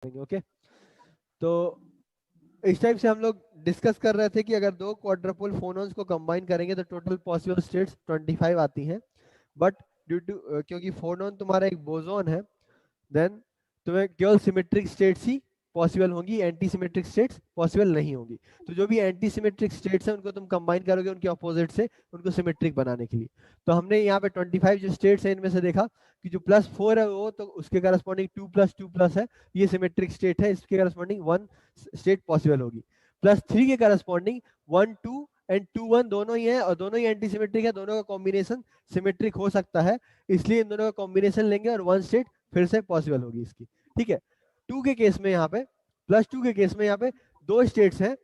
Okay. तो इस type से हम लोग डिस्कस कर रहे थे कि अगर दो क्वाड्रपोल फोनोन्स को कंबाइन करेंगे तो टोटल पॉसिबल स्टेट्स 25 आती हैं, बट ड्यू टू क्योंकि फोनोन तुम्हारा एक बोसोन है, देन तुम्हें केवल सिमेट्रिक स्टेट्स ही पॉसिबल होंगी, एंटी सिमेट्रिक स्टेट्स पॉसिबल नहीं होंगी। तो जो भी एंटी सिमेट्रिक स्टेट्स हैं उनको तुम कंबाइन करोगे उनके अपोजिट से, उनको सिमेट्रिक बनाने के लिए। तो हमने यहाँ पे 25 जो स्टेट्स हैं इनमें से देखा कि जो +4 है वो तो उसके करस्पॉन्डिंग 2+2+ है, ये सिमेट्रिक स्टेट है, इसके करस्पॉन्डिंग 1 स्टेट पॉसिबल होगी। +3 के करस्पॉन्डिंग 1 2 एंड 2 1 दोनों ही है और दोनों ही एंटी सिमेट्रिक है, दोनों का कॉम्बिनेशन सिमेट्रिक हो सकता है, इसलिए इन दोनों का कॉम्बिनेशन लेंगे और 1 स्टेट फिर से पॉसिबल होगी इसकी। ठीक है। 2 के केस में यहाँ पे +2 के केस में यहाँ पे दो स्टेट्स हैं,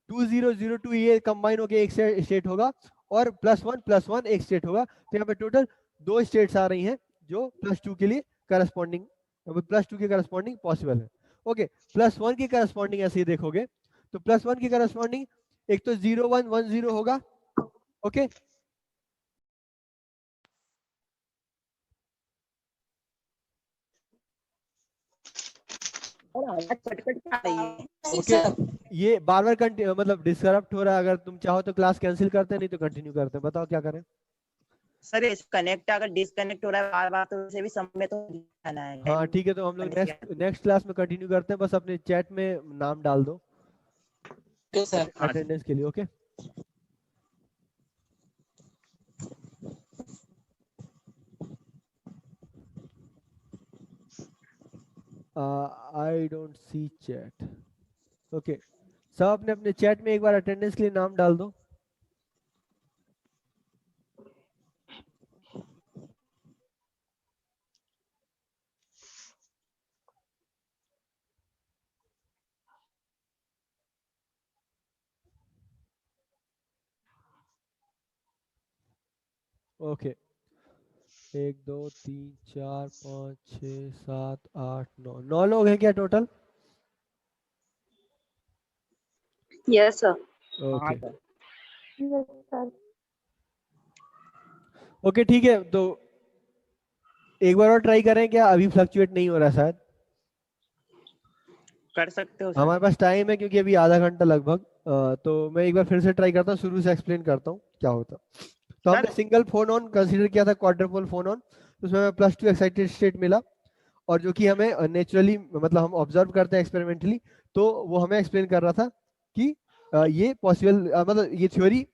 2 0 0 2 ये कंबाइन होकर एक स्टेट होगा और +1 एक स्टेट होगा। तो यहाँ पे टोटल दो स्टेट्स आ रही हैं जो +2 के लिए करस्पॉन्डिंग, +2 के करस्पॉन्डिंग पॉसिबल है। ओके। +1 के करस्पॉन्डिंग ऐसे ही देखोगे तो +1 के करस्पॉन्डिंग एक तो 0 1 1 0 होगा। ओके। ओके। ये बार बार मतलब डिस्टरप्ट हो रहा है, अगर तुम चाहो तो क्लास कैंसिल करते हैं, नहीं तो कंटिन्यू करते हैं, बताओ क्या करें। सर इस कनेक्ट अगर डिस्कनेक्ट हो रहा है बार बार तो उसे भी समय तो जाना है। हाँ ठीक है, तो हम लोग नेक्स्ट क्लास में कंटिन्यू करते हैं, बस अपने चैट में नाम डाल दो अटेंडेंस के लिए। Okay. I don't see chat. Okay, सब अपने अपने चैट में एक बार अटेंडेंस के लिए नाम डाल दो। ओके, 1 2 3 4 5 6 7 8 9 9 लोग हैं क्या total? Yes sir. Okay yes sir. Okay ठीक है, तो एक बार और ट्राई करें क्या? अभी फ्लक्चुएट नहीं हो रहा शायद। कर सकते हो सर। हमारे पास टाइम है क्योंकि अभी आधा घंटा लगभग, तो मैं एक बार फिर से ट्राई करता हूँ, शुरू से एक्सप्लेन करता हूँ क्या होता। तो हमने सिंगल फोन ऑन कंसीडर किया था, क्वाड्रपोल फोन ऑन, उसमें हमें +2 एक्साइटेड स्टेट मिला, और जो कि हमें नेचुरली मतलब हम ऑब्जर्व करते हैं एक्सपेरिमेंटली, तो वो हमें एक्सप्लेन कर रहा था कि ये पॉसिबल, मतलब ये थ्योरी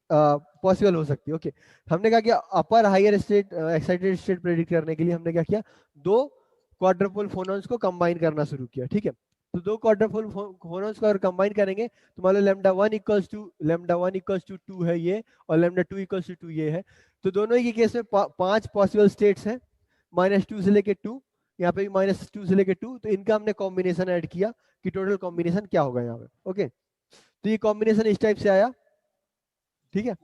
पॉसिबल हो सकती है। ओके। हमने कहा कि upper higher state excited state predict करने के लिए हमने क्या किया, दो क्वाड्रपोल फोनॉन्स को कंबाइन करना शुरू किया। ठीक है। तो दो क्वाड्रपोल फोनॉन्स को अगर कंबाइन करेंगे तो मान लो λ1 = 2 है ये, और λ2 = 2 ये है। तो दोनों ही केस में 5 पॉसिबल स्टेट्स हैं, -2 से लेके 2, यहाँ पे भी -2 से लेके 2, तो इनका हमने कॉम्बिनेशन ऐड किया कि टोटल कॉम्बिनेशन क्या होगा यहाँ पे। ओके, तो ये कॉम्बिनेशन इस टाइप से आया। ठीक है।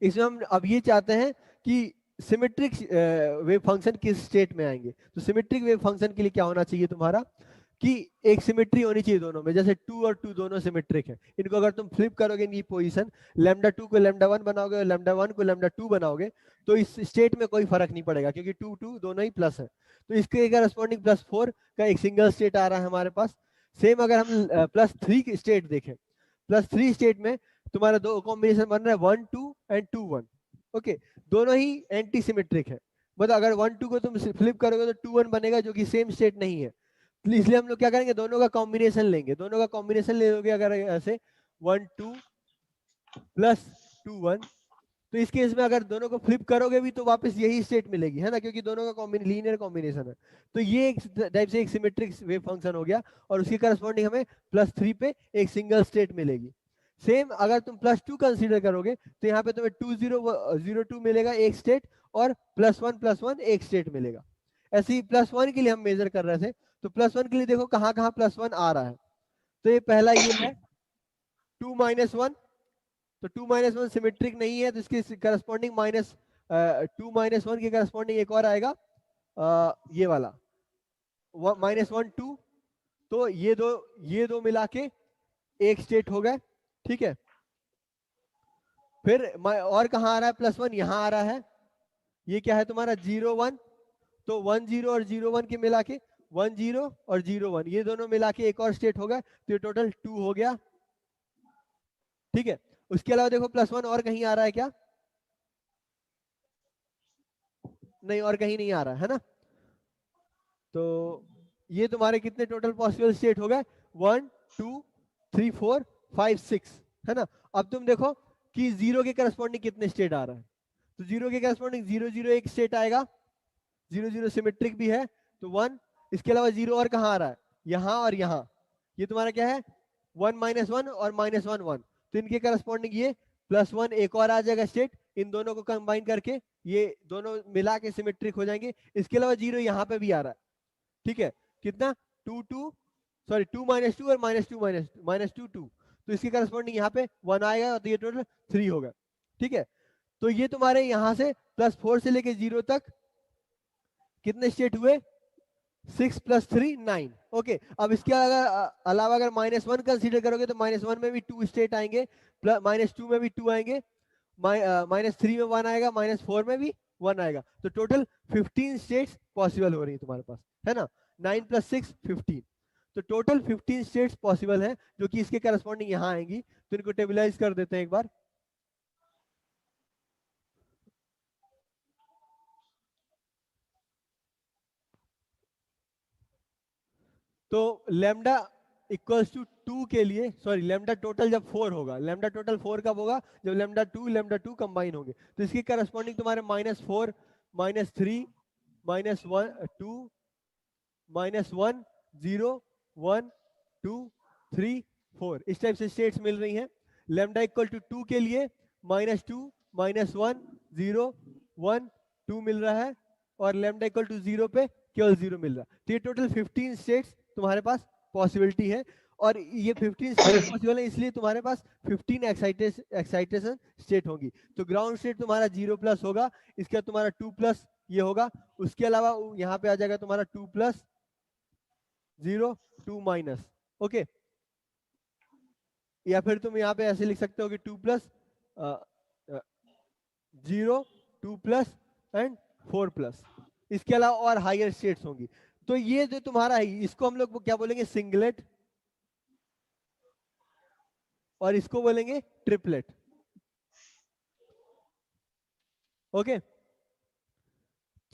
इसमें हम अब ये चाहते हैं कि सिमेट्रिक वेव फंक्शन किस स्टेट में आएंगे। तो सिमेट्रिक वेव फंक्शन के लिए क्या होना चाहिए तुम्हारा कि एक सिमेट्री होनी चाहिए दोनों में, जैसे 2 और 2 दोनों सिमेट्रिक है, इनको अगर तुम फ्लिप करोगे इनकी पोजीशन, λ2 को λ1 बनाओगे और λ1 को λ2 बनाओगे, तो इस स्टेट में कोई फर्क नहीं पड़ेगा क्योंकि 2 2 दोनों ही प्लस है। तो इसके करस्पॉन्डिंग +4 का एक सिंगल स्टेट आ रहा है हमारे पास। सेम अगर हम +3 की स्टेट देखें, +3 स्टेट में तुम्हारा दो कॉम्बिनेशन बन रहा है 1 2 एंड 2 1। ओके, दोनों ही एंटी सिमेट्रिक है, मतलब अगर 1 2 को तुम फ्लिप करोगे तो 2 1 बनेगा जो कि सेम स्टेट नहीं है। तो इसलिए हम लोग क्या करेंगे, दोनों का कॉम्बिनेशन लेंगे, दोनों का कॉम्बिनेशन ले लोगे अगर ऐसे 1 2 + 2 1, तो इस केस में अगर दोनों को फ्लिप करोगे भी तो वापस यही स्टेट मिलेगी, है ना, क्योंकि दोनों का लीनियर कॉम्बिनेशन है। तो ये एक टाइप से एक सिमेट्रिक वेव फंक्शन हो गया, और उसके करस्पॉन्डिंग हमें +3 पे एक सिंगल स्टेट मिलेगी। सेम अगर तुम +2 कंसीडर करोगे तो यहाँ पे तुम्हें 2 0 0 2 मिलेगा एक स्टेट, और +1 एक स्टेट मिलेगा। ऐसे ही +1 के लिए हम मेजर कर रहे थे, तो +1 के लिए देखो कहाँ कहाँ +1 आ रहा है। तो ये पहला ये है 2 -1, तो 2 -1 सिमेट्रिक नहीं है, तो इसके करस्पॉन्डिंग -2 -1 के करस्पॉन्डिंग एक और आएगा, ये वाला -1 2, तो ये दो मिला के एक स्टेट हो गए। ठीक है। फिर और कहाँ आ रहा है +1, यहाँ आ रहा है, ये क्या है तुम्हारा 0 1, तो 1 0 और 0 1 के मिला के 1 0 और 0 1, ये दोनों मिला के एक और स्टेट होगा, तो ये टोटल 2 हो गया। ठीक है, उसके अलावा देखो +1 और कहीं आ रहा है क्या? नहीं, और कहीं नहीं आ रहा है ना। तो ये तुम्हारे कितने टोटल पॉसिबल स्टेट हो गए? 1 2 3 4 5 6, है ना। अब तुम देखो कि 0 के करस्पॉन्डिंग कितने स्टेट आ रहा है। तो 0 के करस्पॉन्डिंग 0 0 एक स्टेट आएगा, 0 0 सिमेट्रिक भी है तो 1। इसके अलावा 0 और कहाँ आ रहा है? यहाँ और यहाँ। ये तुम्हारा क्या है? 1 -1 और -1 1, तो इनके करस्पॉन्डिंग ये +1 एक और आ जाएगा स्टेट। इन दोनों को कंबाइन करके ये दोनों मिला के सिमेट्रिक हो जाएंगे। इसके अलावा 0 यहाँ पे भी आ रहा है। ठीक है, कितना? 2 2 सॉरी 2 -2 और -2 2, तो इसके करस्पॉन्डिंग यहाँ पे 1 आएगा, तो ये टोटल 3 होगा। ठीक है, तो ये तुम्हारे यहाँ से +4 से लेके 0 तक कितने स्टेट हुए? 6 + 3 9। ओके, अब इसके अलावा अगर -1 कंसीडर करोगे तो -1 में भी 2 स्टेट आएंगे, -2 में भी 2 आएंगे, -3 में 1 आएगा, -4 में भी 1 आएगा। तो टोटल 15 स्टेट्स पॉसिबल हो रही है तुम्हारे पास, है ना। 9 + 6 15, तो टोटल 15 स्टेट्स पॉसिबल है जो कि इसके करस्पॉन्डिंग यहाँ आएंगी। तो इनको टेबलाइज कर देते हैं एक बार। तो लैम्डा इक्वल्स टू 2 के लिए, सॉरी लैम्डा टोटल जब 4 होगा, लैम्डा टोटल 4 कब होगा? जब लैम्डा 2 कंबाइन होंगे। तो इसके करस्पॉन्डिंग तुम्हारे -4 -3 -1 2 -1 0 1 2 3 4, इस टाइप से स्टेट्स मिल रही हैं। लैम्डा इक्वल टू 2 के लिए -2 -1 0 1 2 मिल रहा है, और लैम्डा इक्वल टू 0 पे केवल 0 मिल रहा है। तो ये टोटल 15 स्टेट्स तुम्हारे पास पॉसिबिलिटी है, और ये 15 स्टेट पॉसिबल है इसलिए तुम्हारे पास 15 एक्साइटेशन स्टेट होगी। तो ग्राउंड स्टेट तुम्हारा 0+ होगा, इसके बाद तुम्हारा 2+ ये होगा, उसके अलावा यहाँ पे आ जाएगा तुम्हारा 2+ 0 2-। ओके, या फिर तुम यहाँ पे ऐसे लिख सकते हो कि 2+ 0 2+ एंड 4+। इसके अलावा और हायर स्टेट्स होंगी। तो ये जो तुम्हारा है इसको हम लोग क्या बोलेंगे? सिंगलेट, और इसको बोलेंगे ट्रिपलेट। ओके,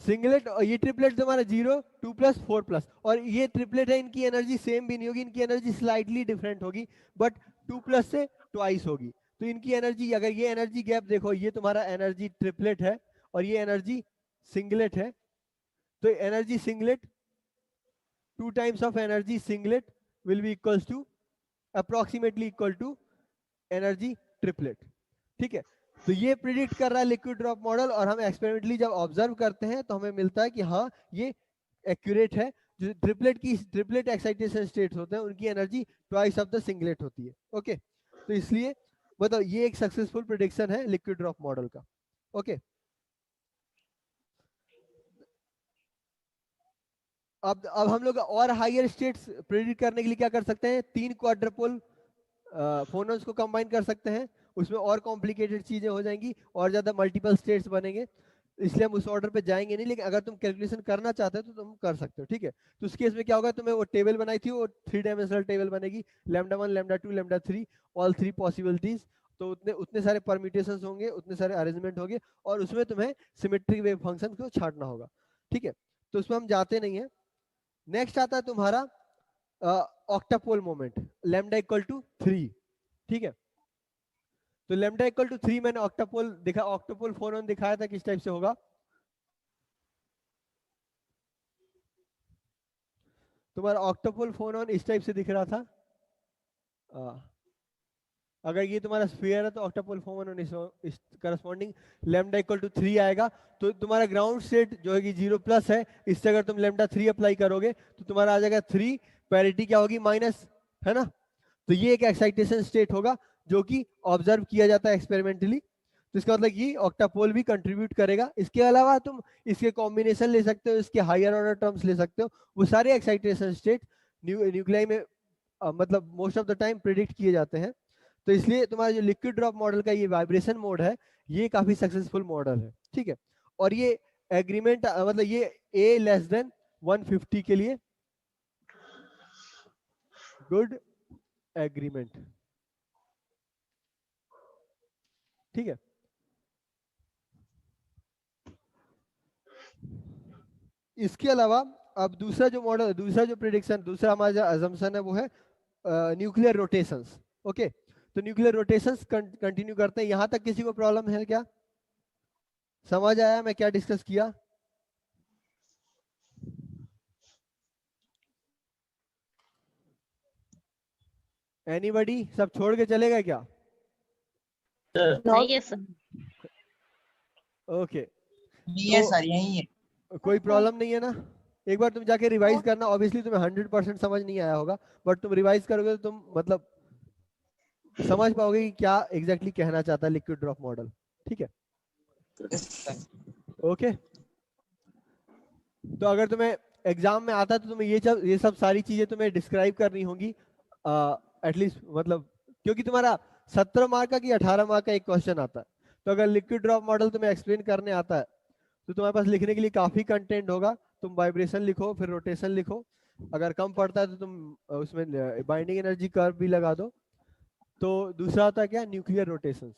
सिंगलेट और ये ट्रिपलेट तुम्हारा 0 2+ 4+, और ये ट्रिपलेट है, इनकी एनर्जी सेम भी नहीं होगी, इनकी एनर्जी स्लाइटली डिफरेंट होगी, बट 2+ से ट्वाइस होगी। तो इनकी एनर्जी, अगर ये एनर्जी गैप देखो, ये तुम्हारा एनर्जी ट्रिपलेट है और ये एनर्जी सिंगलेट है। तो energy singlet 2 times of energy singlet will be equals to approximately equal to energy triplet. ठीक है, तो ये प्रिडिक्ट कर रहा है लिक्विड ड्रॉप मॉडल, और हम एक्सपेरिमेंटली जब ऑब्जर्व करते हैं तो हमें मिलता है कि हाँ ये एक्यूरेट है। जो ट्रिपलेट एक्साइटेशन स्टेट्स होते हैं उनकी energy twice of the singlet होती है। ओके, तो इसलिए मतलब ये एक सक्सेसफुल प्रिडिक्शन है लिक्विड ड्रॉप मॉडल का। ओके, अब हम लोग और हायर स्टेट्स प्रिडिक्ट करने के लिए क्या कर सकते हैं? 3 क्वाड्रपोल फोनोन्स को कंबाइन कर सकते हैं, उसमें और कॉम्प्लिकेटेड चीजें हो जाएंगी और ज्यादा मल्टीपल स्टेट्स बनेंगे, इसलिए हम उस ऑर्डर पे जाएंगे नहीं। लेकिन अगर तुम कैलकुलेशन करना चाहते हो तो तुम कर सकते हो। ठीक है, तो उस केस में क्या होगा? तुम्हें वो टेबल बनाई थी, वो 3 डायमेंशनल टेबल बनेगी, λ1 λ2 λ3 ऑल 3 पॉसिबिलिटीज। तो उतने सारे परम्यूटेशंस होंगे, उतने सारे अरेंजमेंट होंगे, और उसमें तुम्हें सिमेट्रिक वेव फंक्शन को छांटना होगा। ठीक है, तो उसमें हम जाते नहीं है। नेक्स्ट आता है तुम्हारा ऑक्टापोल मोमेंट, लैम्डा इक्वल टू 3। ठीक है, तो लैम्डा इक्वल टू 3 मैंने ऑक्टापोल फोनोन दिखाया था किस टाइप से होगा। तुम्हारा ऑक्टापोल फोनोन इस टाइप से दिख रहा था। अगर ये तुम्हारा स्फीयर है तो ऑक्टापोल फोनोन इस करस्पॉन्डिंग लैम्डा इक्वल टू 3 आएगा। तो तुम्हारा ग्राउंड स्टेट जो है कि 0+ है, इससे अगर तुम लैम्डा 3 अप्लाई करोगे तो तुम्हारा आ जाएगा 3, पैरिटी क्या होगी? माइनस, है ना। तो ये एक एक्साइटेशन स्टेट होगा जो कि ऑब्जर्व किया जाता है एक्सपेरिमेंटली। तो इसका मतलब ये ऑक्टापोल भी कंट्रीब्यूट करेगा। इसके अलावा तुम इसके कॉम्बिनेशन ले सकते हो, इसके हायर ऑर्डर टर्म्स ले सकते हो। वो सारे एक्साइटेशन स्टेट न्यूक्लियाई में मतलब most of the time predict किए जाते हैं। तो इसलिए तुम्हारा जो लिक्विड ड्रॉप मॉडल का ये वाइब्रेशन मोड है, ये काफी सक्सेसफुल मॉडल है। ठीक है, और ये एग्रीमेंट मतलब ये A < 150 के लिए गुड एग्रीमेंट। ठीक है, इसके अलावा अब दूसरा जो मॉडल, दूसरा जो प्रिडिक्शन, दूसरा हमारा जो अजम्पशन है वो है न्यूक्लियर रोटेशंस। ओके, तो न्यूक्लियर रोटेशंस कंटिन्यू करते हैं। यहां तक किसी को प्रॉब्लम है क्या? समझ आया मैं क्या डिस्कस किया? एनीबडी? सब छोड़ के चले गए क्या? नहीं है सर। ओके, नहीं है सर, यही है। कोई प्रॉब्लम नहीं है ना? एक बार तुम जाके रिवाइज करना, ऑब्वियसली तुम्हें 100% समझ नहीं आया होगा, बट तुम रिवाइज करोगे तो तुम मतलब समझ पाओगे कि क्या एग्जैक्टली कहना चाहता है लिक्विड ड्रॉप मॉडल। ठीक है, ओके। तो अगर तुम्हें एग्जाम में आता है तो तुम्हें ये सब सारी चीजें तुम्हें डिस्क्राइब करनी होंगी एटलीस्ट, मतलब क्योंकि तुम्हारा 17 मार्क का कि 18 मार्क का एक क्वेश्चन आता है। तो अगर लिक्विड ड्रॉप मॉडल तुम्हें एक्सप्लेन करने आता है तो तुम्हारे पास लिखने के लिए काफी कंटेंट होगा। तुम वाइब्रेशन लिखो, फिर रोटेशन लिखो, अगर कम पड़ता है तो तुम उसमें बाइंडिंग एनर्जी कर्व भी लगा दो। तो दूसरा होता है क्या? Nuclear rotations.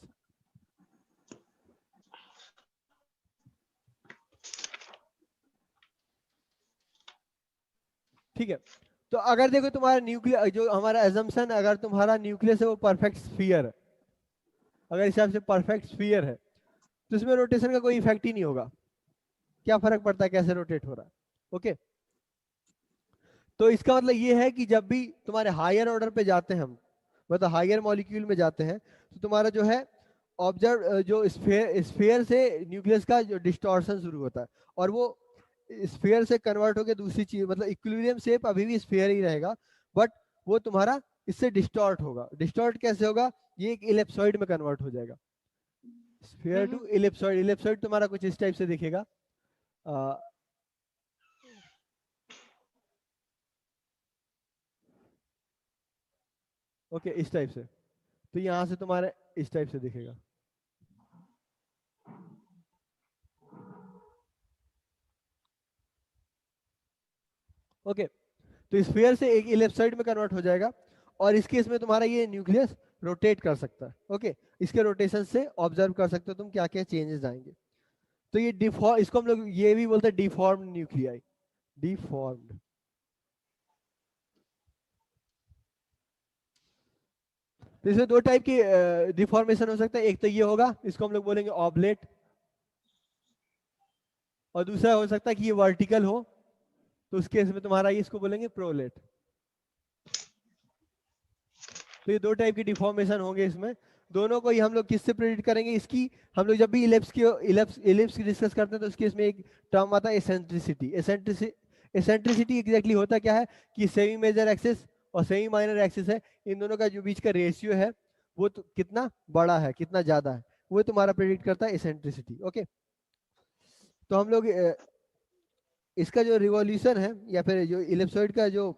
ठीक है, तो अगर देखो तुम्हारा न्यूक्लियर, जो हमारा एजम्पशन, अगर तुम्हारा न्यूक्लियस है वो परफेक्ट स्फीयर है, अगर हिसाब से परफेक्ट स्फीयर है तो इसमें रोटेशन का कोई इफेक्ट ही नहीं होगा। क्या फर्क पड़ता है कैसे रोटेट हो रहा है? ओके, तो इसका मतलब ये है कि जब भी तुम्हारे हायर ऑर्डर पे जाते हैं हम, मतलब हायर मॉलिक्यूल में जाते हैं, तो तुम्हारा जो है ऑब्जर्व जो स्फीयर से न्यूक्लियस का जो डिस्टॉर्शन शुरू होता है, और वो स्फीयर से कन्वर्ट होकर दूसरी चीज, मतलब इक्विलिब्रियम शेप अभी भी स्फीयर ही रहेगा, बट वो तुम्हारा इससे डिस्टॉर्ट होगा। डिस्टॉर्ट कैसे होगा? ये एक इलिप्सॉइड में कन्वर्ट हो जाएगा, स्फीयर टू इलिप्सॉइड। इलिप्सॉइड तुम्हारा कुछ इस टाइप से दिखेगा, ओके इस टाइप से। तो यहाँ से तुम्हारे इस टाइप से दिखेगा। ओके, तो स्फीयर से एक इलिप्सॉइड में कन्वर्ट हो जाएगा, और इस केस में तुम्हारा ये न्यूक्लियस रोटेट कर सकता है। ओके, इसके रोटेशन से ऑब्जर्व कर सकते हो तुम क्या क्या चेंजेस आएंगे। तो ये डिफॉर्म, इसको हम लोग ये भी बोलते हैं डिफॉर्म्ड न्यूक्लियाई, डिफॉर्म्ड। तो इसमें दो टाइप की डिफॉर्मेशन हो सकता है। एक तो ये होगा, इसको हम लोग बोलेंगे ऑब्लेट, और दूसरा हो सकता है कि ये वर्टिकल हो, तो उस केस में तुम्हारा ये इसको बोलेंगे प्रोलेट। तो ये दो टाइप की डिफॉर्मेशन होंगे इसमें। दोनों को ही हम लोग किससे प्रेडिक्ट करेंगे? इसकी हम लोग जब भी इलिप्स की डिस्कस करते हैं तो उसके इसमें एक टर्म आता है एसेंट्रिसिटी। एसेंट्रिसिटी एग्जैक्टली होता क्या है कि सेमी मेजर एक्सिस और सेमी माइनर एक्सिस है, इन दोनों का जो बीच का रेशियो है वो तो कितना बड़ा है, कितना ज्यादा है, वो तुम्हारा प्रेडिक्ट करता है एसेंट्रिसिटी। ओके, तो हम लोग इसका जो रिवॉल्यूशन है या फिर जो इलिप्सॉइड का जो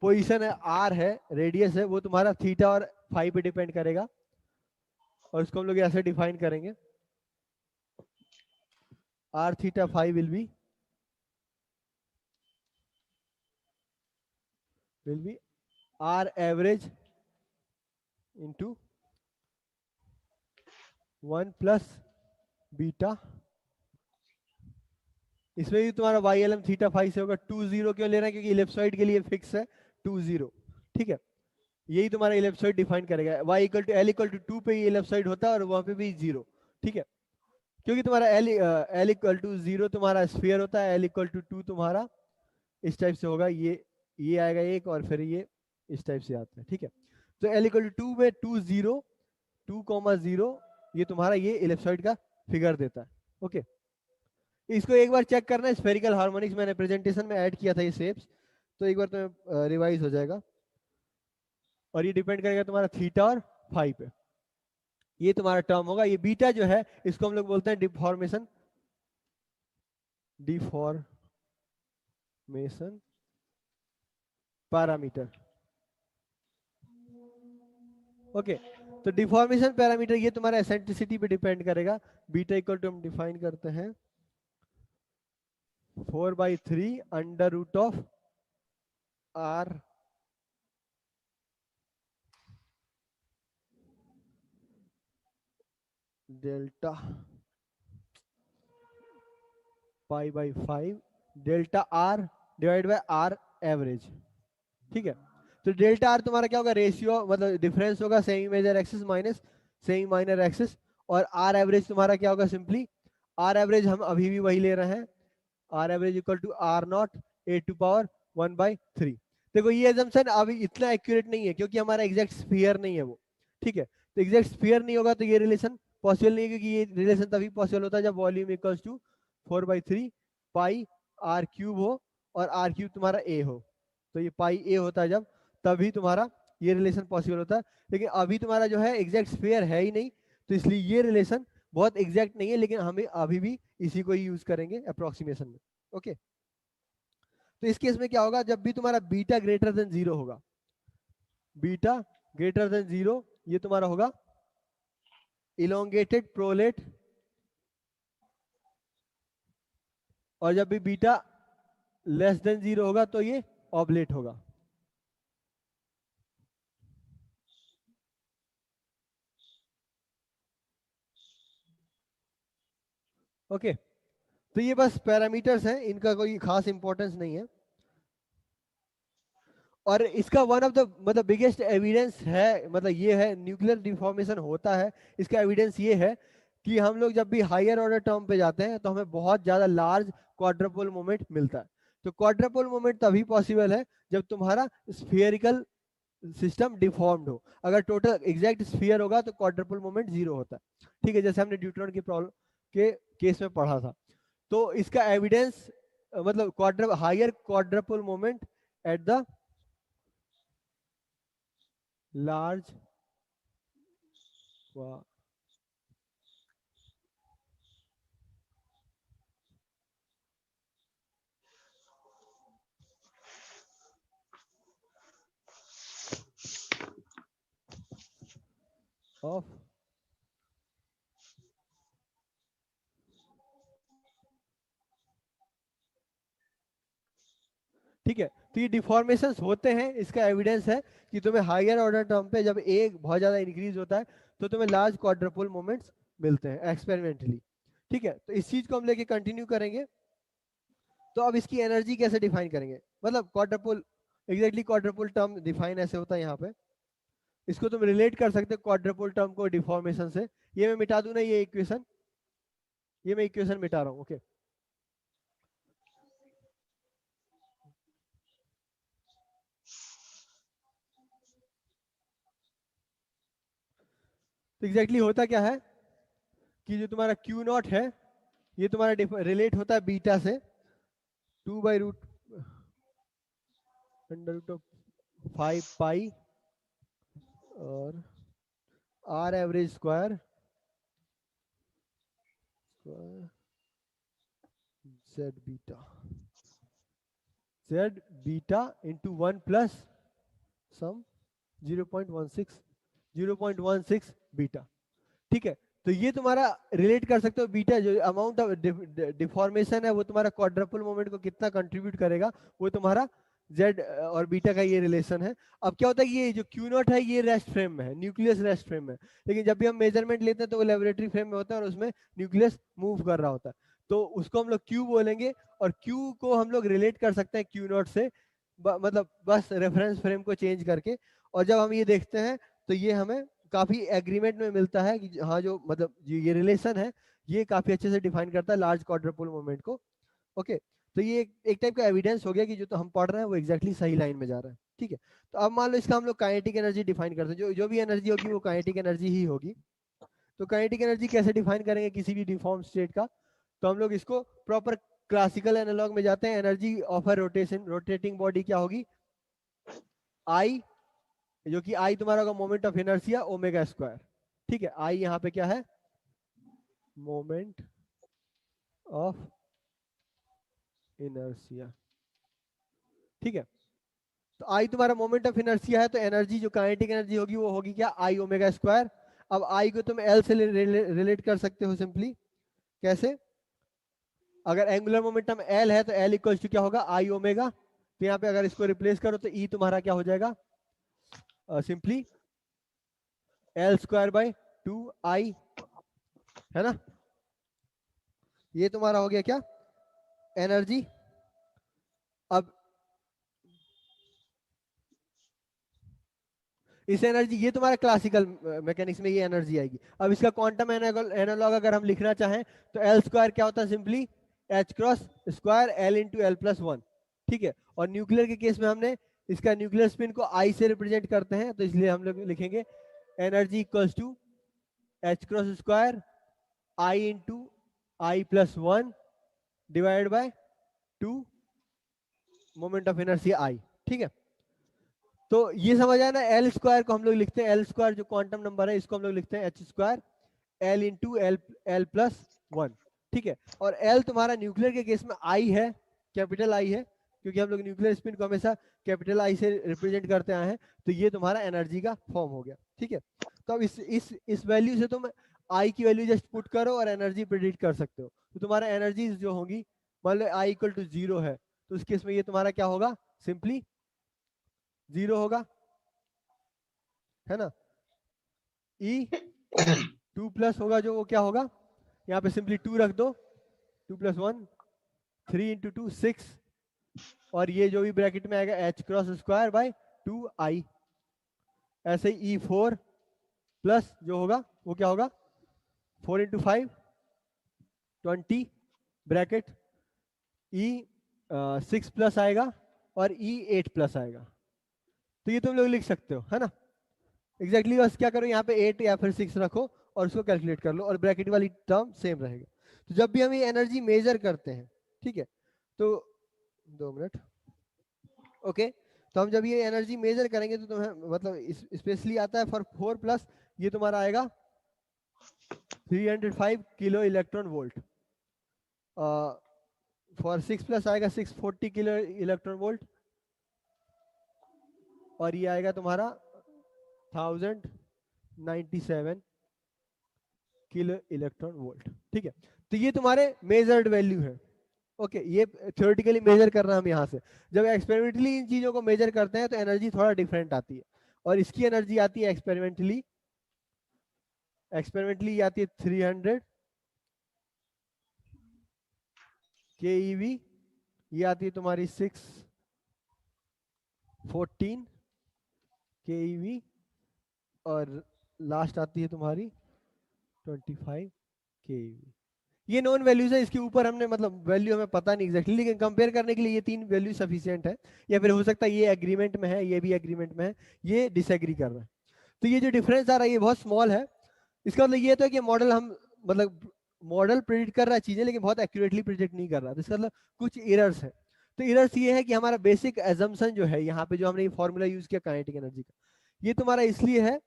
पोजीशन है, आर है, रेडियस है, वो तुम्हारा थीटा और फाई पे डिपेंड करेगा, और इसको हम लोग ऐसे डिफाइन करेंगे, R theta phi will be R average into 1 plus beta. इसमें भी तुम्हारा Y L M theta phi से होगा। 2 0 क्यों ले रहे हैं? क्योंकि इलिप्सॉइड के लिए फिक्स है 2 0। ठीक है, यही तुम्हारा इलिप्सॉइड डिफाइन करेगा। y equal to L equal to 2 पे ही इलिप्सॉइड होता है, और वहां पे भी 0। ठीक है, क्योंकि तुम्हारा एल इक्वल टू 0 तुम्हारा स्फीयर होता है, एल इक्वल टू 2 तुम्हारा इस टाइप से होगा, ये आएगा एक, और फिर ये इस टाइप से आता है। ठीक है, तो एल इक्वल टू 2 में 2 0 ये तुम्हारा ये इलिप्सॉइड का फिगर देता है। ओके, इसको एक बार चेक करना, स्फेरिकल हार्मोनिक्स मैंने प्रेजेंटेशन में ऐड किया था ये शेप्स, तो एक बार तुम्हें रिवाइज हो जाएगा। और ये डिपेंड करेगा तुम्हारा थीटा और फाई पे। ये तुम्हारा टर्म होगा। ये बीटा जो है इसको हम लोग बोलते हैं डिफॉर्मेशन पैरामीटर। ओके, तो डिफॉर्मेशन पैरामीटर ये तुम्हारा एसेंट्रिसिटी पे डिपेंड करेगा। बीटा इक्वल टू हम डिफाइन करते हैं 4/3 under root of R delta pi by 5 delta R divide by R average. ठीक है, तो डेल्टा आर तुम्हारा क्या होगा, रेशियो मतलब डिफरेंस होगा semi major axis minus semi minor axis, और आर एवरेज तुम्हारा क्या होगा, सिंपली आर एवरेज हम अभी भी वही ले रहे हैं, R average equal to R naught A to power 1/3। देखो ये एजम्पशन अभी इतना एक्यूरेट नहीं है क्योंकि हमारा एग्जैक्ट स्फीयर नहीं है वो। ठीक है, तो एग्जैक्ट स्फीयर नहीं होगा तो ये रिलेशन पॉसिबल नहीं है, क्योंकि ये रिलेशन तभी पॉसिबल होता है जब volume equals to 4/3 pi R cube हो और आर क्यूब तुम्हारा ए हो, तो ये पाई ए होता है जब, तभी तुम्हारा ये रिलेशन पॉसिबल होता है। लेकिन अभी तुम्हारा जो है एग्जैक्ट स्फीयर है ही नहीं, तो इसलिए ये रिलेशन बहुत एग्जैक्ट नहीं है, लेकिन हमें अभी भी इसी को ही यूज करेंगे अप्रोक्सीमेशन में। ओके, तो इस केस में क्या होगा, जब भी तुम्हारा बीटा ग्रेटर देन 0 होगा, बीटा ग्रेटर देन 0 ये तुम्हारा होगा इलोंगेटेड प्रोलेट, और जब भी बीटा लेस देन 0 होगा तो ये ऑबलेट होगा। ओके, तो ये बस पैरामीटर्स हैं, इनका कोई खास इंपॉर्टेंस नहीं है। और इसका वन ऑफ द मतलब बिगेस्ट एविडेंस है, मतलब ये है न्यूक्लियर डिफॉर्मेशन होता है, इसका एविडेंस ये है कि हम लोग जब भी हायर ऑर्डर टर्म पे जाते हैं तो हमें बहुत ज्यादा लार्ज क्वाड्रपोल मोमेंट मिलता है। तो क्वाड्रपोल मोमेंट तभी पॉसिबल है जब तुम्हारा स्फीयरिकल सिस्टम डिफॉर्म्ड हो। अगर टोटल एग्जैक्ट स्फीयर होगा तो क्वाड्रपोल मोमेंट 0 होता है। ठीक है, जैसे हमने न्यूट्रॉन की प्रॉब्लम के केस में पढ़ा था। तो इसका एविडेंस मतलब higher quadrupole moment at the large of ठीक है, तो ये डिफॉर्मेशंस होते हैं, इसका एविडेंस है कि तुम्हें हायर ऑर्डर टर्म पे जब ए बहुत ज्यादा इंक्रीज होता है तो तुम्हें लार्ज क्वाड्रपोल मोमेंट्स मिलते हैं एक्सपेरिमेंटली। ठीक है, तो इस चीज को हम लेके कंटिन्यू करेंगे। तो अब इसकी एनर्जी कैसे डिफाइन करेंगे, मतलब क्वाड्रपोल एग्जैक्टली क्वाड्रपोल टर्म डिफाइन ऐसे होता है यहाँ पे, इसको तुम रिलेट कर सकते हो क्वाड्रपोल टर्म को डिफॉर्मेशन से। ये मैं मिटा दूं ना, ये इक्वेशन, ये मैं इक्वेशन मिटा रहा हूँ। ओके, तो एग्जैक्टली होता क्या है कि जो तुम्हारा क्यू नॉट है ये तुम्हारा रिलेट होता है बीटा से 2/√5 पाई और R average square Z beta into 1 plus some 0.16 beta. ठीक है, तो ये तुम्हारा रिलेट कर सकते हो बीटा, जो अमाउंट ऑफ डिफॉर्मेशन है वो तुम्हारा क्वाड्रपल मोमेंट को कितना कंट्रीब्यूट करेगा, वो तुम्हारा जेड और बीटा का ये रिलेशन है। अब क्या होता है कि ये जो क्यू नॉट है ये रेस्ट फ्रेम में है, न्यूक्लियस रेस्ट फ्रेम में है, लेकिन जब भी हम मेजरमेंट लेते हैं तो वो लेबोरेटरी फ्रेम में होता है और उसमें न्यूक्लियस मूव कर रहा होता है, तो उसको हम लोग क्यू बोलेंगे। और क्यू को हम लोग रिलेट कर सकते हैं क्यू नॉट से, मतलब बस रेफरेंस फ्रेम को चेंज करके। और जब हम ये देखते हैं तो ये हमें काफी एग्रीमेंट में मिलता है कि हाँ जो मतलब ये रिलेशन है ये काफी अच्छे से डिफाइन करता है लार्ज क्वाड्रपोल मोमेंट को। ओके, तो ये एक टाइप का एविडेंस हो गया कि जो तो हम पढ़ रहे हैं वो एग्जैक्टली सही लाइन में जा रहा है। ठीक है, तो अब मान लो इसका हम लोग काइनेटिक एनर्जी डिफाइन करते हैं, जो भी एनर्जी होगी वो काइनेटिक एनर्जी ही होगी। तो काइनेटिक एनर्जी कैसे डिफाइन करेंगे किसी भी डिफॉर्म स्टेट का, तो हम लोग इसको प्रॉपर क्लासिकल एनालॉग में जाते हैं। Energy of a rotating body क्या होगी, आई, जो कि आई तुम्हारा होगा moment of inertia omega square. ठीक है, आई यहाँ पे क्या है, मोमेंट ऑफ इनर्शिया। ठीक है, तो आई तुम्हारा मोमेंट ऑफ इनर्शिया है, तो एनर्जी जो काइनेटिक एनर्जी होगी वो होगी क्या, आई ओमेगा स्क्वायर। अब आई को तुम एल से रिलेट कर सकते हो सिंपली, कैसे, अगर एंगुलर मोमेंटम एल है तो एल इक्वल्स टू क्या होगा, आई ओमेगा। तो यहाँ पे अगर इसको रिप्लेस करो तो ई तुम्हारा क्या हो जाएगा, सिंपली एल स्क्वायर बाई 2 आई है ना। ये तुम्हारा हो गया क्या, एनर्जी। अब इस एनर्जी, ये तुम्हारा क्लासिकल मैकेनिक्स में ये एनर्जी आएगी। अब इसका क्वांटम एनालॉग अगर हम लिखना चाहें तो एल स्क्वायर क्या होता है, simply H cross square L into L plus one. ठीक है, और न्यूक्लियर के केस में हमने इसका न्यूक्लियर स्पिन को आई से रिप्रेजेंट करते हैं, तो इसलिए हम लोग लिखेंगे energy equals to H cross square I into I plus one divide by two moment of inertia I. ठीक है, तो ये समझ आया ना। एल स्क्वायर को हम लोग लिखते हैं, एल स्क्वायर जो क्वांटम नंबर है इसको हम लोग लिखते हैं H square L into L L plus one. ठीक है, और एल तुम्हारा न्यूक्लियर के केस में आई है, कैपिटल आई है, क्योंकि हम लोग न्यूक्लियर स्पिन को हमेशा कैपिटल आई से रिप्रेजेंट करते आए हैं। तो ये तुम्हारा एनर्जी का फॉर्म हो गया। ठीक है, तो अब इस वैल्यू से तुम आई की वैल्यू जस्ट पुट करो और एनर्जी प्रेडिक्ट कर सकते हो। तो तुम्हारा एनर्जी जो होंगी, मान लो आई इक्वल टू 0 है, तो उस केस में ये तुम्हारा क्या होगा, सिंपली 0 होगा, है ना। ई 2 प्लस होगा जो, वो क्या होगा, यहाँ पे सिंपली 2 रख दो, 2 प्लस 1 3 इंटू 2 6, और ये जो भी ब्रैकेट में आएगा एच क्रॉस स्क्वायर बाय 2 आई। ऐसे ही E4 प्लस जो होगा वो क्या होगा, 4 इंटू 5 20 ब्रैकेट ई 6 प्लस आएगा और E8 प्लस आएगा। तो ये तुम लोग लिख सकते हो, है ना। एग्जैक्टली बस क्या करो, यहाँ पे 8 या फिर 6 रखो और उसको कैलकुलेट कर लो, और ब्रैकेट वाली टर्म सेम रहेगा। तो जब भी हम ये एनर्जी मेजर करते हैं, ठीक है, तो 2 मिनट, ओके, तो हम जब ये एनर्जी मेजर करेंगे तो तुम्हें मतलब स्पेशली आता है फॉर 4 प्लस, ये तुम्हारा आएगा 305 kilo electron volt. For 6 plus आएगा 640 किलो इलेक्ट्रॉन वोल्ट, और ये आएगा तुम्हारा 1097 किलो इलेक्ट्रॉन वोल्ट। ठीक है, तो ये तुम्हारे मेजर्ड वैल्यू है। ओके, ये थ्योरेटिकली मेजर कर रहे हैं हम यहाँ से। जब एक्सपेरिमेंटली इन चीजों को मेजर करते हैं तो एनर्जी थोड़ा डिफरेंट आती है, और इसकी एनर्जी आती है एक्सपेरिमेंटली आती है 300 केईवी, ये आती है तुम्हारी 614 केईवी, और लास्ट आती है तुम्हारी 25 केईवी। ये नॉन वैल्यूज है, इसके ऊपर हमने मतलब वैल्यू हमें पता नहीं एग्जैक्टली, लेकिन कंपेयर करने के लिए ये 3 वैल्यू सफिशिएंट है। या फिर हो सकता है ये एग्रीमेंट में है, ये भी एग्रीमेंट में है, ये डिसएग्री कर रहा है। तो ये जो डिफरेंस आ रहा है ये बहुत स्मॉल है। इसका मतलब ये तो है कि मॉडल हम मतलब मॉडल प्रिडिक्ट कर रहा है चीजें, लेकिन बहुत एक्यूरेटली प्रिडिक्ट नहीं कर रहा। तो इसका मतलब कुछ एरर्स है। तो एरर्स ये है कि हमारा बेसिक एजम्पशन जो है यहाँ पे, जो हमने ये फॉर्मूला यूज किया काइनेटिक एनर्जी का, ये तुम्हारा इसलिए है,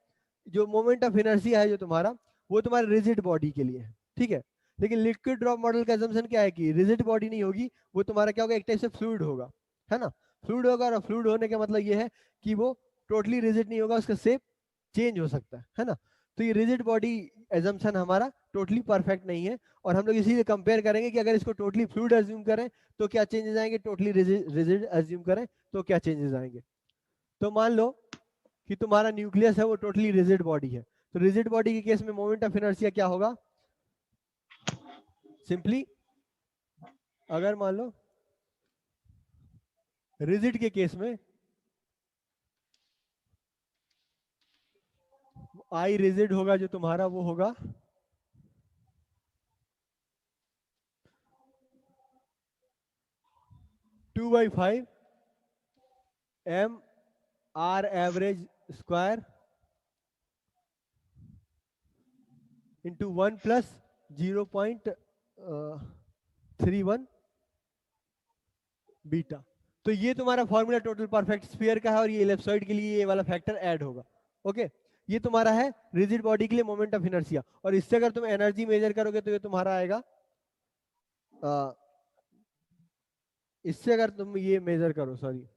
जो मोमेंट ऑफ इनर्शिया है जो तुम्हारा, वो तुम्हारे रिजिड बॉडी के लिए है। ठीक है, लेकिन लिक्विड ड्रॉप मॉडल का एजम्पशन क्या है कि रिजिड बॉडी नहीं होगी, वो तुम्हारा क्या होगा, एक टाइप से फ्लूइड होगा, है ना। फ्लूइड होगा, और फ्लूइड होने का मतलब ये है कि वो टोटली रिजिड नहीं होगा, उसका शेप चेंज हो सकता है ना। तो ये रिजिड बॉडी एजम्पशन हमारा टोटली परफेक्ट नहीं है, और हम लोग इसीलिए कंपेयर करेंगे कि अगर इसको टोटली फ्लूइड एज्यूम करें तो क्या चेंजेस आएंगे, टोटली रिजिड एज्यूम करें तो क्या चेंजेस आएंगे। तो मान लो कि तुम्हारा न्यूक्लियस है वो टोटली रिजिड बॉडी है, तो रिजिड बॉडी के केस में मोमेंट ऑफ इनर्शिया क्या होगा, सिंपली अगर मान लो रिजिड के केस में आई रिजिड होगा जो तुम्हारा, वो होगा 2/5 mr average square into 1 plus 0.31 beta. तो ये तुम्हारा फॉर्मूला टोटल परफेक्ट स्फीयर का है, और ये इलिप्सॉइड के लिए ये वाला फैक्टर ऐड होगा। ओके, ये तुम्हारा है रिजिड बॉडी के लिए मोमेंट ऑफ इनर्शिया, और इससे अगर तुम एनर्जी मेजर करोगे तो ये तुम्हारा आएगा, इससे अगर तुम ये मेजर करो, sorry,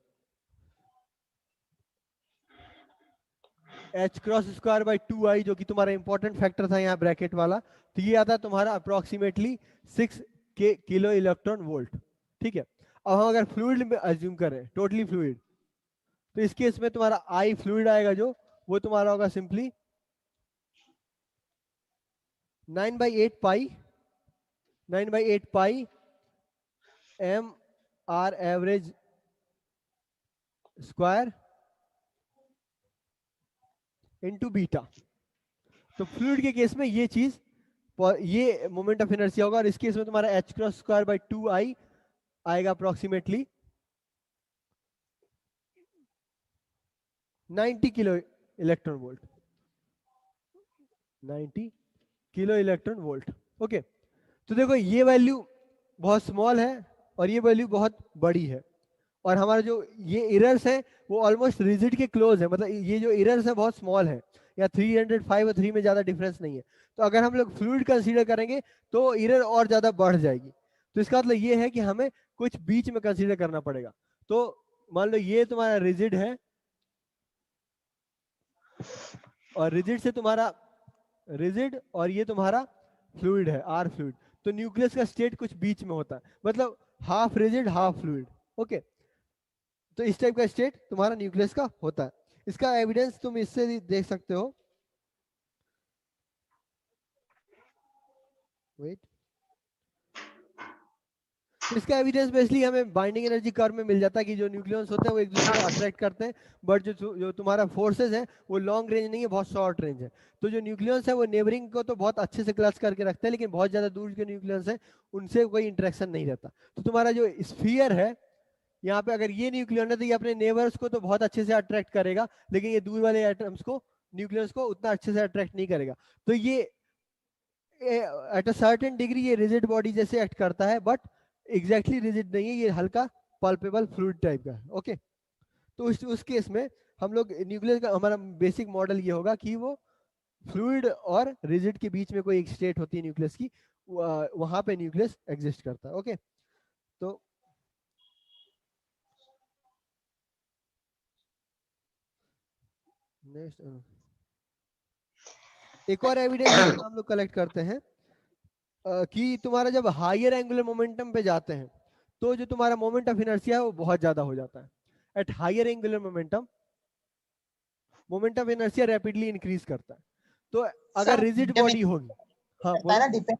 H cross square by 2i, जो कि तुम्हारा इंपॉर्टेंट फैक्टर था यहाँ ब्रैकेट वाला, तो ये आता है तुम्हारा अप्रोक्सीमेटली 6 किलो इलेक्ट्रॉन वोल्ट। ठीक है, अब हम अगर फ्लूइड में अज्यूम करें, टोटली फ्लूइड, तो इस केस में तुम्हारा आई फ्लूइड आएगा जो, वो तुम्हारा होगा simply 9/8 pi 9/8 pi M R average square into beta. तो फ्लूइड के केस में ये चीज, ये मोमेंट ऑफ इनर्शिया होगा, और इस केस में तुम्हारा h cross square by 2i आएगा approximately 90 kilo electron volt, 90 kilo electron volt. Okay, तो देखो ये वैल्यू बहुत स्मॉल है और ये वैल्यू बहुत बड़ी है, और हमारा जो ये इरर्स है वो ऑलमोस्ट रिजिड के क्लोज है, मतलब ये जो इरर्स है बहुत स्मॉल है, या 305 और 3 में ज्यादा डिफरेंस नहीं है। तो अगर हम लोग फ्लूइड कंसीडर करेंगे तो इरर और ज्यादा बढ़ जाएगी। तो इसका मतलब ये है कि हमें कुछ बीच में कंसीडर करना पड़ेगा। तो मान लो ये तुम्हारा रिजिड है और रिजिड से तुम्हारा रिजिड, और ये तुम्हारा फ्लूइड है, आर फ्लूइड। तो न्यूक्लियस का स्टेट कुछ बीच में होता है, मतलब half rigid half fluid. Okay, तो इस टाइप का स्टेट तुम्हारा न्यूक्लियस का होता है। इसका एविडेंस तुम इससे भी देख सकते हो। वेट, तो इसका एविडेंस बेसिकली हमें बाइंडिंग एनर्जी कर्व में मिल जाता है कि जो न्यूक्लियस होते हैं वो एक दूसरे को अट्रैक्ट करते हैं, बट जो तुम्हारा फोर्सेस है वो लॉन्ग रेंज नहीं है, बहुत शॉर्ट रेंज है। तो जो न्यूक्लियस है वो नेबरिंग को तो बहुत अच्छे से क्लच करके रखते हैं, लेकिन बहुत ज्यादा दूर के न्यूक्लियस है उनसे कोई इंटरेक्शन नहीं रहता। तो तुम्हारा जो स्फीयर है यहाँ पे, अगर ये न्यूक्लियस है तो ये अपने नेबर्स को तो बहुत अच्छे से अट्रैक्ट करेगा, लेकिन ये दूर वाले एटम्स को, न्यूक्लियस को उतना अच्छे से अट्रैक्ट नहीं करेगा। तो ये एट अ सर्टेन डिग्री ये रिजिड बॉडी जैसे एक्ट करता है, बट एग्जैक्टली रिजिड नहीं है, ये हल्का पल्पेबल फ्लूइड टाइप का है। ओके, तो उस केस में हम लोग न्यूक्लियस का हमारा बेसिक मॉडल ये होगा कि वो फ्लूइड और रिजिड के बीच में कोई एक स्टेट होती है न्यूक्लियस की, वहां पे न्यूक्लियस एग्जिस्ट करता है। ओके, तो नेक्स्ट एक और एविडेंस हम लोग कलेक्ट करते हैं कि तुम्हारा जब हायर एंगुलर मोमेंटम पे जाते हैं तो जो तुम्हारा मोमेंट ऑफ इनर्शिया है वो बहुत ज्यादा हो जाता है। At higher angular momentum moment of inertia rapidly increase करता है। तो अगर रिजिड बॉडी होगी, हाँ करता है बोलो। ना, डिपेंड।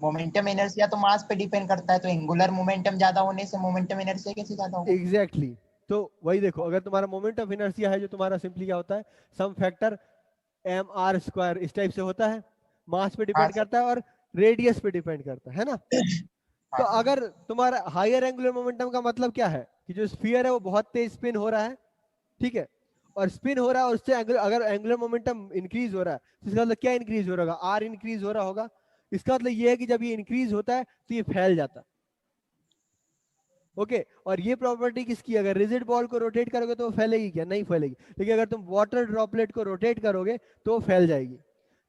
मोमेंटम इनर्शिया तो मास पे डिपेंड करता है, तो एंगुलर मोमेंटम ज्यादा होने से मोमेंटम इनर्शिया कैसे ज्यादा होगा? Exactly exactly. तो वही देखो, अगर तुम्हारा मोमेंट ऑफ इनर्शिया है जो तुम्हारा सिंपली क्या होता है, some factor M R square इस टाइप से होता है, मास पे हाँ डिपेंड सर। करता है और रेडियस पे डिपेंड करता है ना। तो हाँ सर। अगर तुम्हारा हायर एंगुलर मोमेंटम का मतलब क्या है कि जो स्फीयर है वो बहुत तेज स्पिन हो रहा है, ठीक है, और स्पिन हो रहा है और उससे अगर एंगुलर मोमेंटम इंक्रीज हो रहा है तो इसका मतलब क्या इंक्रीज हो रहा होगा, आर इंक्रीज हो रहा होगा। इसका मतलब ये है कि जब ये इंक्रीज होता है तो ये फैल जाता है। ओके, और ये प्रॉपर्टी किसकी, अगर रिजिड बॉल को रोटेट करोगे तो वो फैलेगी क्या, नहीं फैलेगी, लेकिन अगर तुम वाटर ड्रॉपलेट को रोटेट करोगे तो वो फैल जाएगी।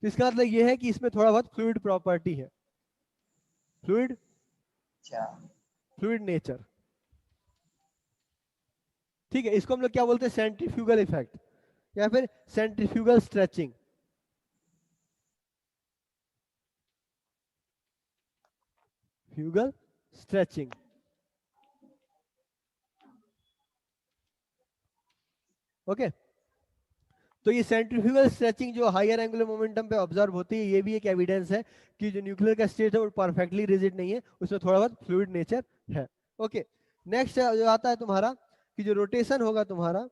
तो इसका मतलब ये है कि इसमें थोड़ा बहुत फ्लूइड प्रॉपर्टी है, फ्लूइड अच्छा। Fluid nature. ठीक है, इसको हम लोग क्या बोलते हैं, सेंट्रीफ्यूगल इफेक्ट या फिर centrifugal stretching. Fugal stretching. Okay, तो ये सेंट्रीफ्यूगल स्ट्रेचिंग जो हायर एंगुलर मोमेंटम पे ऑब्जर्व होती है, ये भी एक एविडेंस है कि जो न्यूक्लियर का स्टेट है वो परफेक्टली रिजिड नहीं है, उसमें थोड़ा बहुत फ्लूइड नेचर है। ओके, नेक्स्ट जो आता है तुम्हारा कि जो रोटेशन होगा तुम्हारा,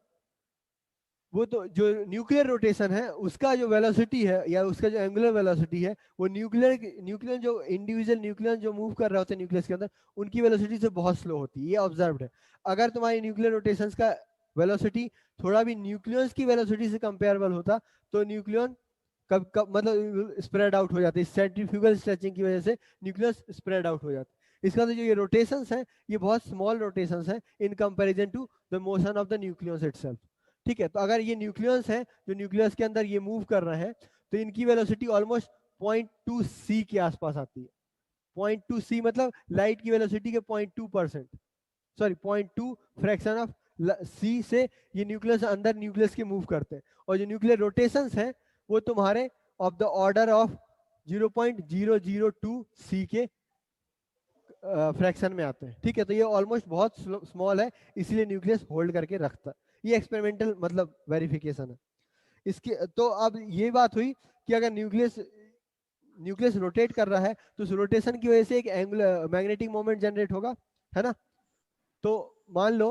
वो तो जो न्यूक्लियर रोटेशन है उसका जो वेलोसिटी है या उसका जो एंगुलर वेलोसिटी है वो न्यूक्लियर जो इंडिविजुअल न्यूक्लियर जो मूव कर रहे होते हैं न्यूक्लियस के अंदर, उनकी वेलोसिटी से बहुत स्लो होती है, ये ऑब्जर्व्ड है। अगर तुम्हारी न्यूक्लियर रोटेशन का वेलोसिटी थोड़ा भी न्यूक्लियस की वेलोसिटी से कंपेरेबल होता तो न्यूक्लियन कब कब मतलब स्प्रेड आउट हो जाते, इस सेंट्रीफ्यूगल स्ट्रेचिंग की वजह से न्यूक्लियस स्प्रेड आउट हो जाते। इसका मतलब जो ये रोटेशंस हैं ये बहुत स्मॉल रोटेशंस हैं in comparison to the motion of the nucleus itself. ठीक है, तो अगर ये न्यूक्लियस है जो न्यूक्लियस के अंदर ये मूव कर रहे हैं तो इनकी वेलोसिटी ऑलमोस्ट 0.2 c के आसपास आती है। 0.2 c मतलब लाइट की वेलोसिटी के 0.2%, सॉरी 0.2 फ्रैक्शन ऑफ c से ये न्यूक्लियस अंदर न्यूक्लियस के मूव करते हैं। और जो न्यूक्लियर रोटेशंस हैं वो तुम्हारे of the order of 0.002 c के फ्रैक्शन में आते हैं। ठीक है, तो ये ऑलमोस्ट बहुत स्मॉल है, इसीलिए न्यूक्लियस होल्ड करके रखता है। ये एक्सपेरिमेंटल मतलब वेरिफिकेशन है इसके। तो अब ये बात हुई कि अगर न्यूक्लियस न्यूक्लियस रोटेट कर रहा है तो उस रोटेशन की वजह से एक एंगुलर मैग्नेटिक मोमेंट जनरेट होगा, है ना। तो मान लो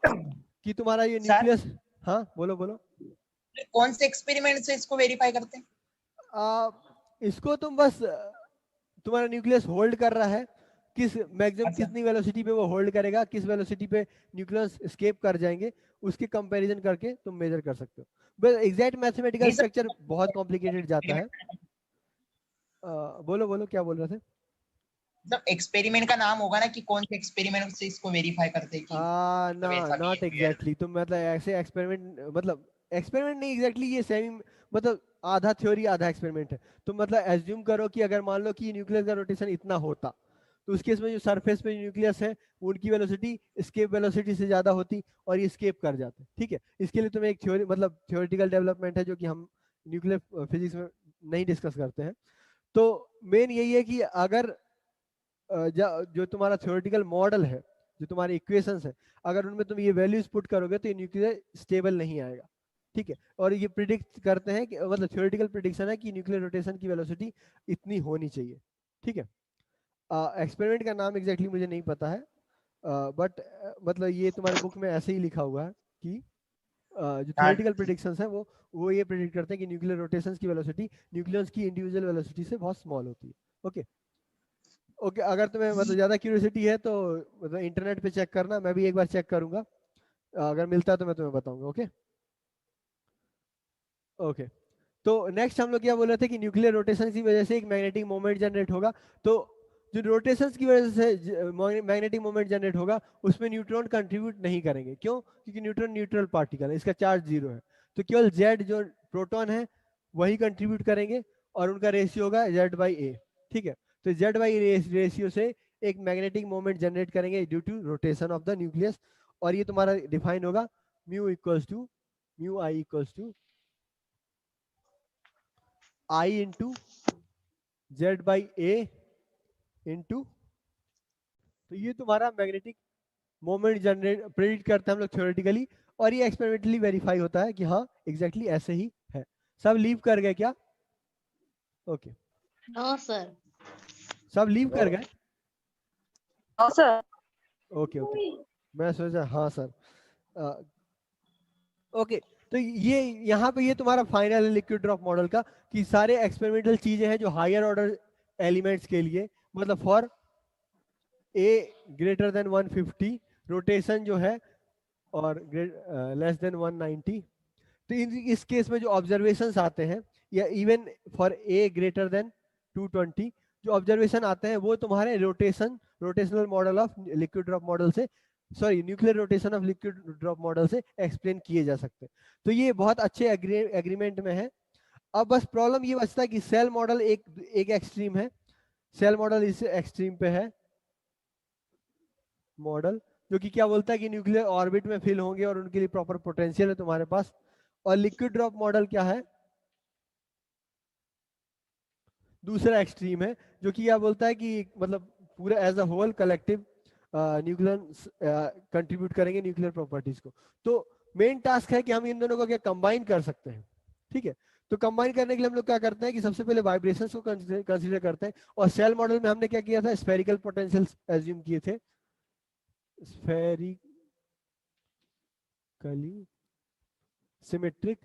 कि तुम्हारा ये सर न्यूक्लियस, हाँ बोलो बोलो। कौन से एक्सपेरिमेंट से इसको वेरीफाई करते हैं? इसको तुम बस तुम्हारा न्यूक्लियस होल्ड कर रहा है, किस मैक्सिमम अच्छा कितनी वेलोसिटी पे वो होल्ड करेगा, किस वेलोसिटी पे न्यूक्लियस एस्केप कर जाएंगे, उसके कंपैरिजन करके तुम मेजर कर सकते हो। बस एग्जैक्ट मैथमेटिकल नहीं सर, स्ट्रक्चर बहुत कॉम्प्लिकेटेड जाता है। बोलो बोलो क्या बोल रहे थे। मतलब एक्सपेरिमेंट का नाम होगा ना कि कौन से एक्सपेरिमेंट से इसको वेरीफाई करते हैं कि ना मतलब ऐसा नॉट बिहेवियर। एग्जैक्टली, तो मतलब ऐसे एक्सपेरिमेंट, मतलब एक्सपेरिमेंट नहीं एग्जैक्टली, ये सेमी मतलब आधा थ्योरी आधा एक्सपेरिमेंट है। तो मतलब एज्यूम करो कि अगर मान लो कि न्यूक्लियस का रोटेशन इतना होता, तो उस केस में जो सरफेस पे न्यूक्लियस है उनकी वेलोसिटी एस्केप वेलोसिटी से ज्यादा होती और ये एस्केप कर जाते, ठीक है। इसके लिए तुम्हें एक थ्योरी मतलब थ्योरेटिकल डेवलपमेंट है जो कि हम न्यूक्लियर फिजिक्स में नहीं डिस्कस करते हैं। तो मेन यही है कि अगर जो तुम्हारा थ्योरेटिकल मॉडल है, जो तुम्हारे इक्वेशंस है, अगर उनमें तुम ये वैल्यूज पुट करोगे तो ये न्यूक्लियर स्टेबल नहीं आएगा, ठीक है। और ये प्रिडिक्ट करते हैं कि मतलब थ्योरेटिकल प्रिडिक्शन है कि न्यूक्लियर रोटेशन की वेलोसिटी इतनी होनी चाहिए, ठीक है। एक्सपेरिमेंट का नाम एग्जैक्टली मुझे नहीं पता है, बट मतलब ये तुम्हारे बुक में ऐसे ही लिखा हुआ है कि जो थ्योरेटिकल प्रिडिक्शंस है वो ये प्रिडिक्ट करते हैं कि न्यूक्लियर रोटेशंस की वेलोसिटी न्यूक्लियस की इंडिविजुअल वेलोसिटी से बहुत स्मॉल होती है। ओके ओके, अगर तुम्हें मतलब ज्यादा क्यूरियोसिटी है तो मतलब इंटरनेट पे चेक करना, मैं भी एक बार चेक करूंगा, अगर मिलता है तो मैं तुम्हें बताऊंगा। ओके ओके, तो नेक्स्ट हम लोग क्या बोल रहे थे कि न्यूक्लियर रोटेशन की वजह से एक मैग्नेटिक मोमेंट जनरेट होगा। तो जो रोटेशंस की वजह से मैग्नेटिक मोमेंट जनरेट होगा उसमें न्यूट्रॉन कंट्रीब्यूट नहीं करेंगे, क्यों? क्योंकि न्यूट्रॉन न्यूट्रल पार्टिकल है, इसका चार्ज जीरो है। तो केवल जेड जो प्रोटॉन है वही कंट्रीब्यूट करेंगे और उनका रेशियो होगा जेड बाई ए, ठीक है। तो जेड बाई रेशियो से एक मैग्नेटिक मोमेंट जनरेट करेंगे due to rotation of the nucleus, और ये तुम्हारा डिफाइन होगा mu equals to mu I equals to I into Z by A into, तो ये तुम्हारा मैग्नेटिक मोमेंट जनरेट प्रेडिक्ट करते हैं हम लोग थ्योरेटिकली, और ये एक्सपेरिमेंटली वेरीफाई होता है कि हाँ एग्जैक्टली ऐसे ही है। सब लीव कर गए क्या? Okay no sir. सब लीव कर गए? No sir. ओके ओके, मैं सोचा हाँ सर। ओके, तो ये यहाँ पे ये तुम्हारा फाइनल है लिक्विड ड्रॉप मॉडल का, कि सारे एक्सपेरिमेंटल चीजें हैं जो हायर ऑर्डर एलिमेंट्स के लिए, मतलब for A greater then 150 rotation जो है, और लेस देन 190, तो इस केस में जो ऑब्जर्वेशंस आते हैं, या even for A greater than 220 जो ऑब्जर्वेशन आते हैं वो तुम्हारे rotational model of liquid drop model से, sorry nuclear rotation of liquid drop model से एक्सप्लेन किए जा सकते हैं। तो ये बहुत अच्छे एग्रीमेंट में है। अब बस प्रॉब्लम ये बचता है कि सेल मॉडल एक एक्सट्रीम है, सेल मॉडल इस एक्सट्रीम पे है, मॉडल जो कि क्या बोलता है कि न्यूक्लियर ऑर्बिट में फिल होंगे और उनके लिए प्रॉपर पोटेंशियल है तुम्हारे पास। और लिक्विड ड्रॉप मॉडल क्या है? दूसरा एक्सट्रीम है, जो कि क्या बोलता है कि मतलब पूरा as a whole collective nuclear contribute करेंगे न्यूक्लियर प्रॉपर्टीज को। तो मेन टास्क है कि हम इन दोनों को क्या कंबाइन कर सकते हैं, ठीक है। तो कंबाइन करने के लिए हम लोग क्या करते हैं कि सबसे पहले वाइब्रेशंस को कंसीडर करते हैं, और सेल मॉडल में हमने क्या किया था, स्फेरिकल पोटेंशियल एज्यूम किए थे, स्फेरिकली सिमेट्रिक